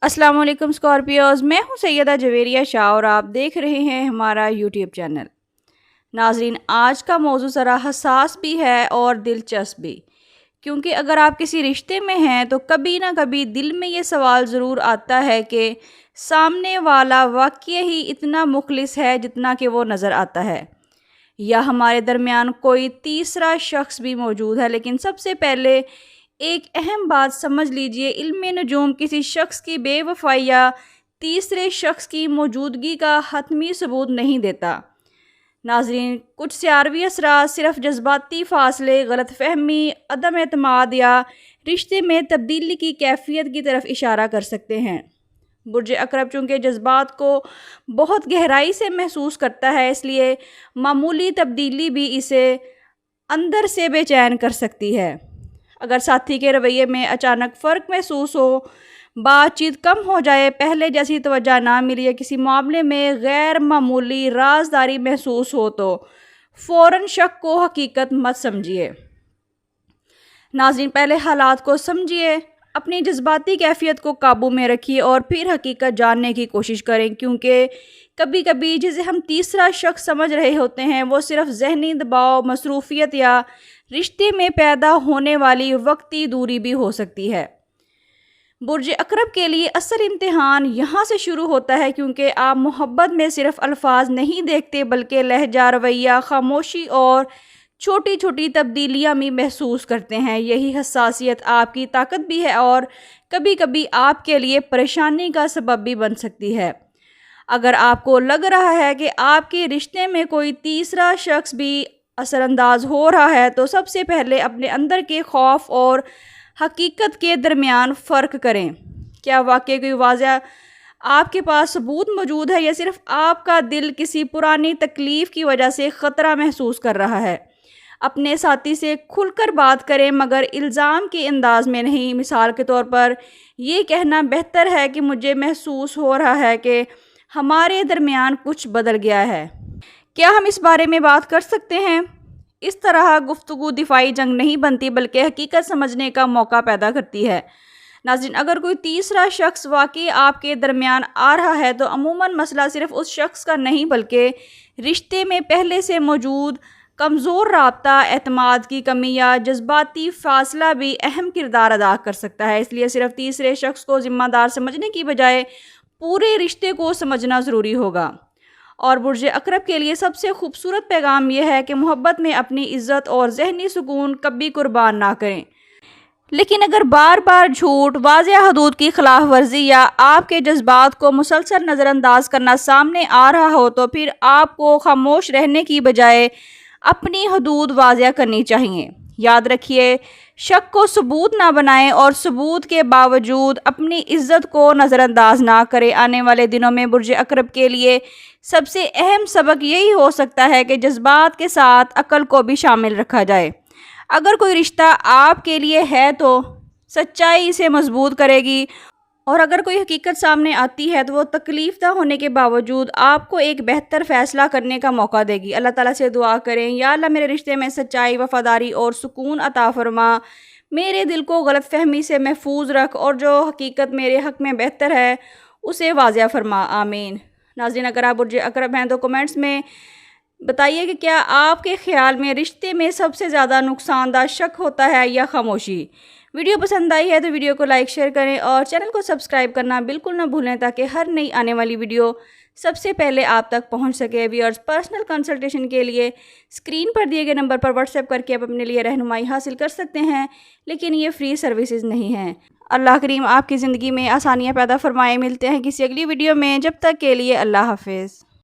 अस्सलाम वालेकुम स्कॉर्पियोज, मैं हूं सैयदा जवेरिया शाह और आप देख रहे हैं हमारा यूट्यूब चैनल। नाजरीन, आज का मौजू ज़रा हसास भी है और दिलचस्प भी, क्योंकि अगर आप किसी रिश्ते में हैं तो कभी ना कभी दिल में ये सवाल ज़रूर आता है कि सामने वाला वाकई ही इतना मुखलिस है जितना कि वो नज़र आता है, या हमारे दरमियान कोई तीसरा शख्स भी मौजूद है। लेकिन सबसे पहले एक अहम बात समझ लीजिए, इल्म नजूम किसी शख्स की बेवफाई या तीसरे शख्स की मौजूदगी का हतमी सबूत नहीं देता। नाजरीन, कुछ सियारवी असरात सिर्फ जज्बाती फासले, गलत फहमी, अदम एतमाद या रिश्ते में तब्दीली की कैफियत की तरफ इशारा कर सकते हैं। बुर्ज अकरब चूँकि जज्बात को बहुत गहराई से महसूस करता है, इसलिए मामूली तब्दीली भी इसे अंदर से बेचैन कर सकती है। अगर साथी के रवैये में अचानक फ़र्क महसूस हो, बातचीत कम हो जाए, पहले जैसी तवज्जो ना मिले या किसी मामले में गैर मामूली राजदारी महसूस हो तो फ़ौरन शक को हकीकत मत समझिए। नाज़रीन, पहले हालात को समझिए, अपनी जज्बाती कैफियत को काबू में रखिए और फिर हकीकत जानने की कोशिश करें, क्योंकि कभी कभी जिसे हम तीसरा शख्स समझ रहे होते हैं वो सिर्फ ज़हनी दबाव, मसरूफियत या रिश्ते में पैदा होने वाली वक्ती दूरी भी हो सकती है। बुर्ज अकरब के लिए असल इम्तिहान यहाँ से शुरू होता है, क्योंकि आप मोहब्बत में सिर्फ अल्फाज नहीं देखते बल्कि लहजा, रवैया, खामोशी और छोटी छोटी तब्दीलियाँ भी महसूस करते हैं। यही हसासियत आपकी ताकत भी है और कभी कभी आपके लिए परेशानी का सबब भी बन सकती है। अगर आपको लग रहा है कि आपके रिश्ते में कोई तीसरा शख्स भी असरअंदाज हो रहा है, तो सबसे पहले अपने अंदर के खौफ और हकीकत के दरमियान फ़र्क करें। क्या वाकई कोई वाज़ह आपके पास सबूत मौजूद है, या सिर्फ आपका दिल किसी पुरानी तकलीफ़ की वजह से ख़तरा महसूस कर रहा है? अपने साथी से खुलकर बात करें, मगर इल्ज़ाम के अंदाज में नहीं। मिसाल के तौर पर ये कहना बेहतर है कि मुझे महसूस हो रहा है कि हमारे दरमियान कुछ बदल गया है, क्या हम इस बारे में बात कर सकते हैं? इस तरह गुफ्तगू दिफाई जंग नहीं बनती बल्कि हकीकत समझने का मौका पैदा करती है। नाज़रीन, अगर कोई तीसरा शख्स वाकई आपके दरमियान आ रहा है तो अमूमन मसला सिर्फ उस शख्स का नहीं बल्कि रिश्ते में पहले से मौजूद कमज़ोर राब्ता, एतमाद की कमी या जज्बाती फासला भी अहम किरदार अदा कर सकता है। इसलिए सिर्फ तीसरे शख्स को ज़िम्मेदार समझने की बजाय पूरे रिश्ते को समझना ज़रूरी होगा। और बुर्ज अकरब के लिए सबसे खूबसूरत पैगाम यह है कि मोहब्बत में अपनी इज़्ज़त और ज़हनी सुकून कभी कुर्बान ना करें। लेकिन अगर बार बार झूठ, वाज़ेह हदूद की खिलाफ वर्जी या आपके जज्बात को मुसलसल नज़रअंदाज करना सामने आ रहा हो, तो फिर आपको खामोश रहने की बजाय अपनी हदूद वाज़ेह करनी चाहिए। याद रखिए, शक को सबूत ना बनाएं और सबूत के बावजूद अपनी इज़्ज़त को नज़रअंदाज ना करें। आने वाले दिनों में बुर्ज अकरब के लिए सबसे अहम सबक यही हो सकता है कि जज्बात के साथ अक्ल को भी शामिल रखा जाए। अगर कोई रिश्ता आपके लिए है तो सच्चाई इसे मजबूत करेगी, और अगर कोई हकीकत सामने आती है तो वो तकलीफ़दा होने के बावजूद आपको एक बेहतर फ़ैसला करने का मौका देगी। अल्लाह ताला से दुआ करें, या अल्लाह मेरे रिश्ते में सच्चाई, वफ़ादारी और सुकून अता फरमा, मेरे दिल को गलत फहमी से महफूज रख और जो हकीकत मेरे हक़ में बेहतर है उसे वाज़ेह फरमा। आमीन। नाज़रीन, अगर आप बुर्ज अकरब हैं तो कमेंट्स में बताइए कि क्या आपके ख्याल में रिश्ते में सबसे ज़्यादा नुकसानदा शक होता है या खामोशी? वीडियो पसंद आई है तो वीडियो को लाइक, शेयर करें और चैनल को सब्सक्राइब करना बिल्कुल ना भूलें, ताकि हर नई आने वाली वीडियो सबसे पहले आप तक पहुंच सके। व्यूअर्स, पर्सनल कंसल्टेशन के लिए स्क्रीन पर दिए गए नंबर पर व्हाट्सएप करके आप अपने लिए रहनुमाई हासिल कर सकते हैं, लेकिन ये फ्री सर्विसेज नहीं हैं। अल्लाह करीम आपकी ज़िंदगी में आसानियाँ पैदा फरमाए। मिलते हैं किसी अगली वीडियो में, जब तक के लिए अल्लाह हाफिज़।